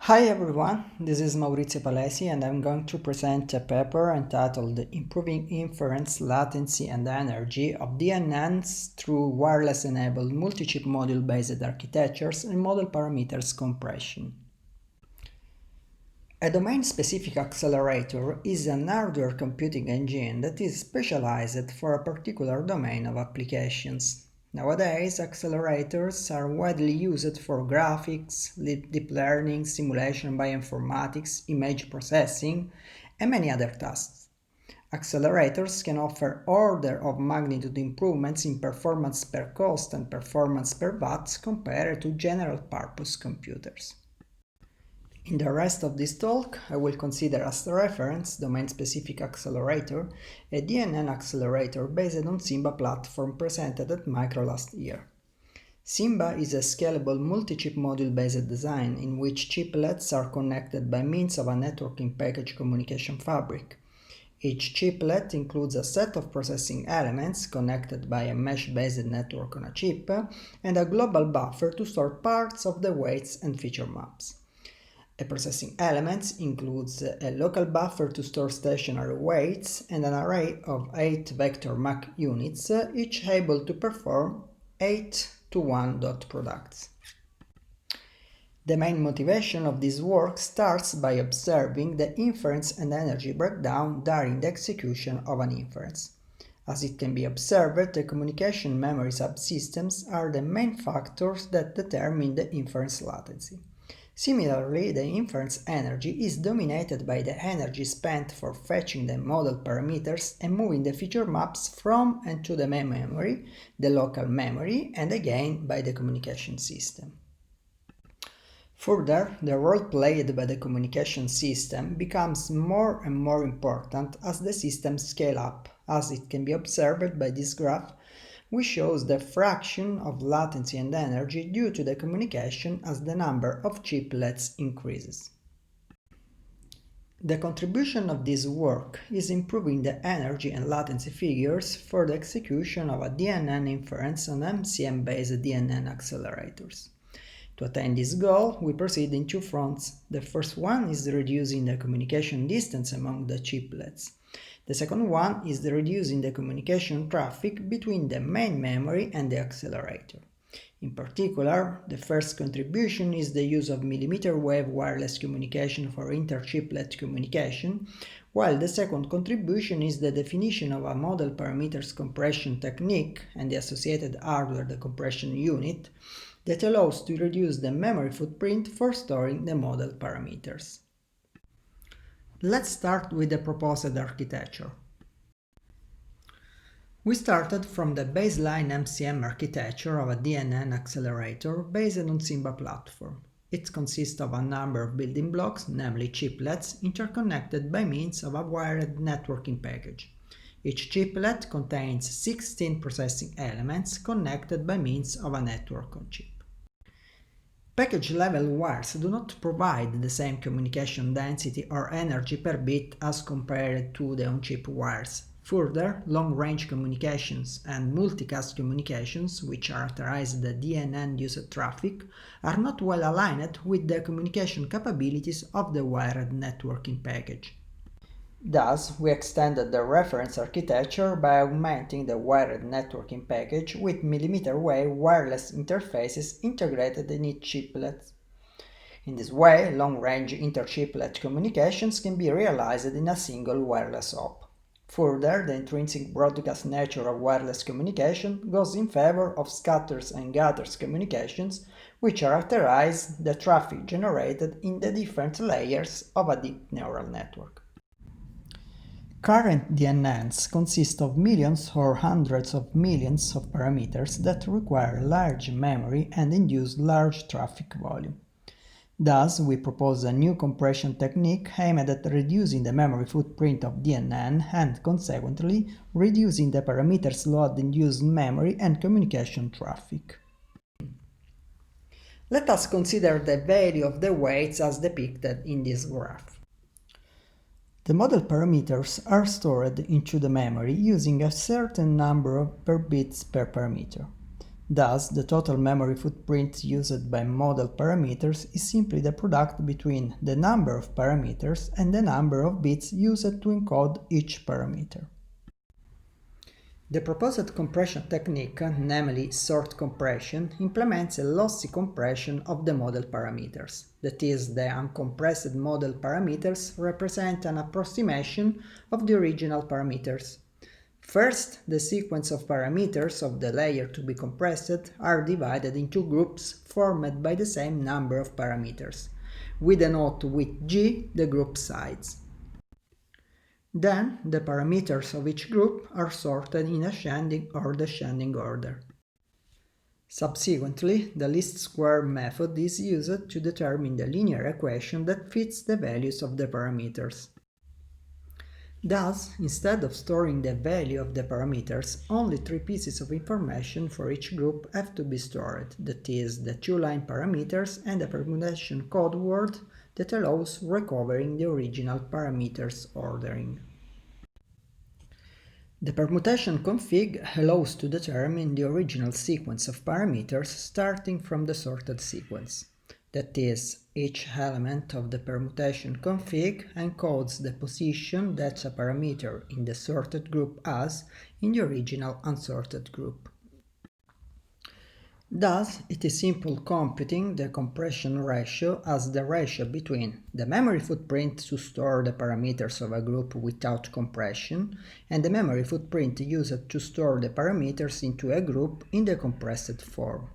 Hi everyone, this is Maurizio Palesi and I'm going to present a paper entitled Improving Inference, Latency and Energy of DNNs through Wireless-Enabled Multi-Chip Module-Based Architectures and Model Parameters Compression. A domain-specific accelerator is an hardware computing engine that is specialized for a particular domain of applications. Nowadays, accelerators are widely used for graphics, deep learning, simulation bioinformatics, image processing, and many other tasks. Accelerators can offer order of magnitude improvements in performance per cost and performance per watt compared to general-purpose computers. In the rest of this talk, I will consider as reference domain-specific accelerator, a DNN accelerator based on Symba platform presented at Micro last year. Symba is a scalable multi-chip module-based design in which chiplets are connected by means of a networking package communication fabric. Each chiplet includes a set of processing elements connected by a mesh-based network on a chip and a global buffer to store parts of the weights and feature maps. A processing element includes a local buffer to store stationary weights and an array of 8 vector Mach units, each able to perform 8-to-1 dot products. The main motivation of this work starts by observing the inference and energy breakdown during the execution of an inference. As it can be observed, the communication memory subsystems are the main factors that determine the inference latency. Similarly, the inference energy is dominated by the energy spent for fetching the model parameters and moving the feature maps from and to the main memory, the local memory, and again by the communication system. Further, the role played by the communication system becomes more and more important as the systems scale up, as it can be observed by this graph, which shows the fraction of latency and energy due to the communication as the number of chiplets increases. The contribution of this work is improving the energy and latency figures for the execution of a DNN inference on MCM-based DNN accelerators. To attain this goal, we proceed in two fronts. The first one is reducing the communication distance among the chiplets. The second one is reducing the communication traffic between the main memory and the accelerator. In particular, the first contribution is the use of millimeter wave wireless communication for inter-chiplet communication, while the second contribution is the definition of a model parameters compression technique and the associated hardware decompression unit that allows to reduce the memory footprint for storing the model parameters. Let's start with the proposed architecture. We started from the baseline MCM architecture of a DNN accelerator based on Symba platform. It consists of a number of building blocks, namely chiplets, interconnected by means of a wired networking package. Each chiplet contains 16 processing elements connected by means of a network on chip. Package-level wires do not provide the same communication density or energy per bit as compared to the on-chip wires. Further, long-range communications and multicast communications, which characterize the DNN-used traffic, are not well aligned with the communication capabilities of the wired networking package. Thus, we extended the reference architecture by augmenting the wired networking package with millimeter wave wireless interfaces integrated in each chiplet. In this way, long-range inter-chiplet communications can be realized in a single wireless hop. Further, the intrinsic broadcast nature of wireless communication goes in favor of scatters and gathers communications, which characterize the traffic generated in the different layers of a deep neural network. Current DNNs consist of millions or hundreds of millions of parameters that require large memory and induce large traffic volume. Thus, we propose a new compression technique aimed at reducing the memory footprint of DNN and, consequently, reducing the parameters load-induced memory and communication traffic. Let us consider the value of the weights as depicted in this graph. The model parameters are stored into the memory using a certain number of per bits per parameter. Thus, the total memory footprint used by model parameters is simply the product between the number of parameters and the number of bits used to encode each parameter. The proposed compression technique, namely sort compression, implements a lossy compression of the model parameters. That is, the uncompressed model parameters represent an approximation of the original parameters. First, the sequence of parameters of the layer to be compressed are divided into groups formed by the same number of parameters. We denote with G the group size. Then, the parameters of each group are sorted in ascending or descending order. Subsequently, the least square method is used to determine the linear equation that fits the values of the parameters. Thus, instead of storing the value of the parameters, only 3 pieces of information for each group have to be stored, that is, the 2-line parameters and a permutation code word that allows recovering the original parameters ordering. The permutation config allows to determine the original sequence of parameters starting from the sorted sequence. That is, each element of the permutation config encodes the position that a parameter in the sorted group has in the original unsorted group. Thus, it is simple computing the compression ratio as the ratio between the memory footprint to store the parameters of a group without compression and the memory footprint used to store the parameters into a group in the compressed form.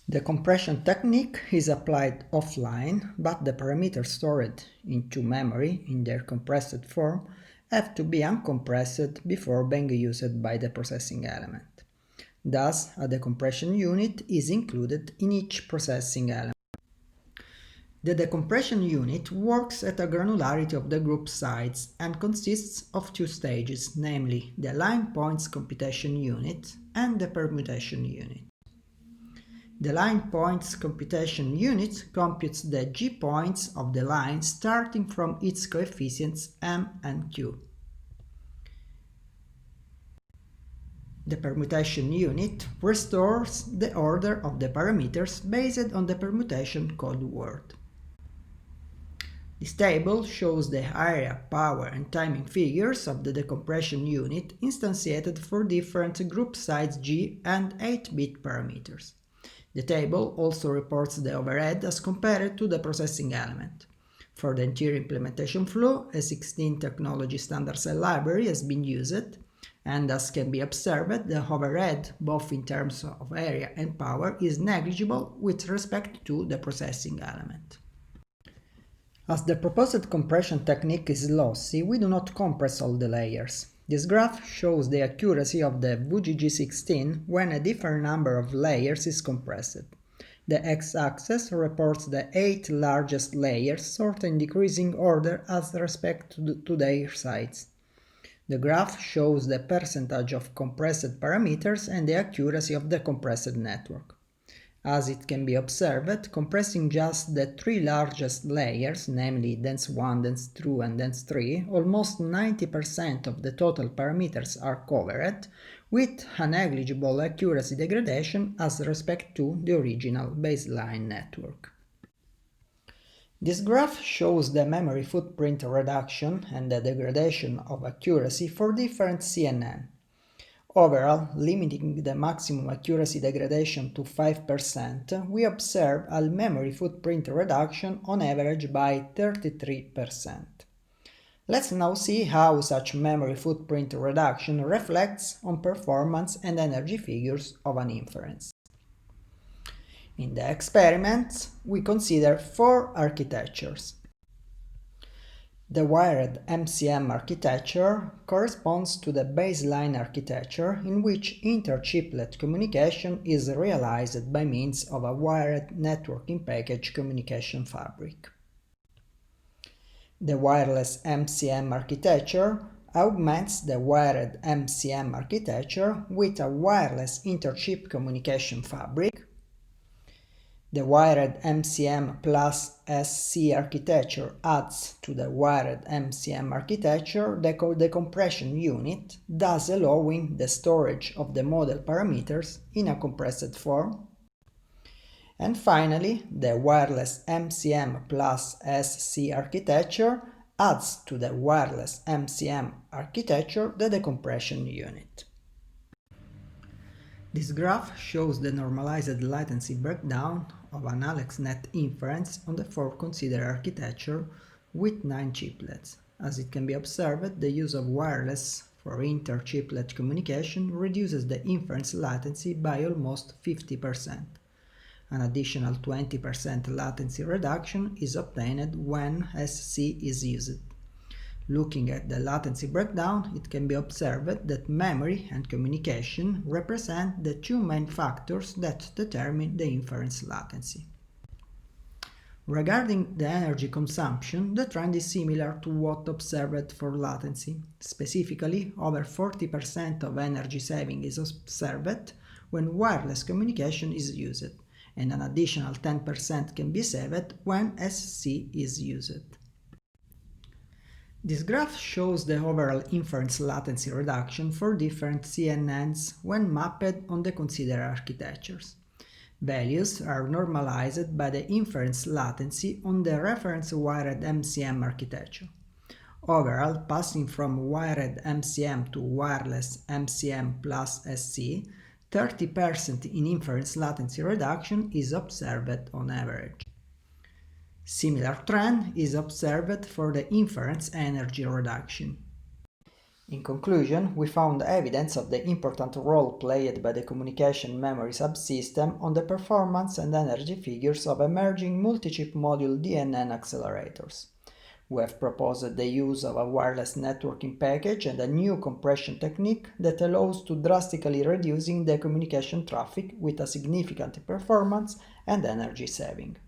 The compression technique is applied offline, but the parameters stored into memory in their compressed form have to be uncompressed before being used by the processing element. Thus, a decompression unit is included in each processing element. The decompression unit works at a granularity of the group size and consists of 2 stages, namely the line points computation unit and the permutation unit. The line points computation unit computes the G points of the line starting from its coefficients m and q. The permutation unit restores the order of the parameters based on the permutation code word. This table shows the area, power and timing figures of the decompression unit instantiated for different group size G and 8-bit parameters. The table also reports the overhead as compared to the processing element. For the entire implementation flow, a 16 technology standard cell library has been used, and as can be observed, the overhead, both in terms of area and power, is negligible with respect to the processing element. As the proposed compression technique is lossy, we do not compress all the layers. This graph shows the accuracy of the VGG16 when a different number of layers is compressed. The x-axis reports the 8 largest layers sorted in decreasing order as respect to their size. The graph shows the percentage of compressed parameters and the accuracy of the compressed network. As it can be observed, compressing just the 3 largest layers, namely dense 1, dense 2 and dense 3, almost 90% of the total parameters are covered, with a negligible accuracy degradation as respect to the original baseline network. This graph shows the memory footprint reduction and the degradation of accuracy for different CNN. Overall, limiting the maximum accuracy degradation to 5%, we observe a memory footprint reduction on average by 33%. Let's now see how such memory footprint reduction reflects on performance and energy figures of an inference. In the experiments, we consider 4 architectures. The wired MCM architecture corresponds to the baseline architecture in which inter-chiplet communication is realized by means of a wired networking package communication fabric. The wireless MCM architecture augments the wired MCM architecture with a wireless inter-chip communication fabric. The wired MCM plus SC architecture adds to the wired MCM architecture the compression unit, thus allowing the storage of the model parameters in a compressed form. And finally, the wireless MCM plus SC architecture adds to the wireless MCM architecture the decompression unit. This graph shows the normalized latency breakdown of an AlexNet inference on the 4 considered architecture with 9 chiplets. As it can be observed, the use of wireless for inter-chiplet communication reduces the inference latency by almost 50%. An additional 20% latency reduction is obtained when SC is used. Looking at the latency breakdown, it can be observed that memory and communication represent the 2 main factors that determine the inference latency. Regarding the energy consumption, the trend is similar to what observed for latency. Specifically, over 40% of energy saving is observed when wireless communication is used, and an additional 10% can be saved when SC is used. This graph shows the overall inference latency reduction for different DNNs when mapped on the considered architectures. Values are normalized by the inference latency on the reference wired MCM architecture. Overall, passing from wired MCM to wireless MCM plus SC, 30% in inference latency reduction is observed on average. Similar trend is observed for the inference energy reduction. In conclusion, we found evidence of the important role played by the communication memory subsystem on the performance and energy figures of emerging multi-chip module DNN accelerators. We have proposed the use of a wireless networking package and a new compression technique that allows to drastically reducing the communication traffic with a significant performance and energy saving.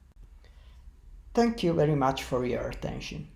Thank you very much for your attention.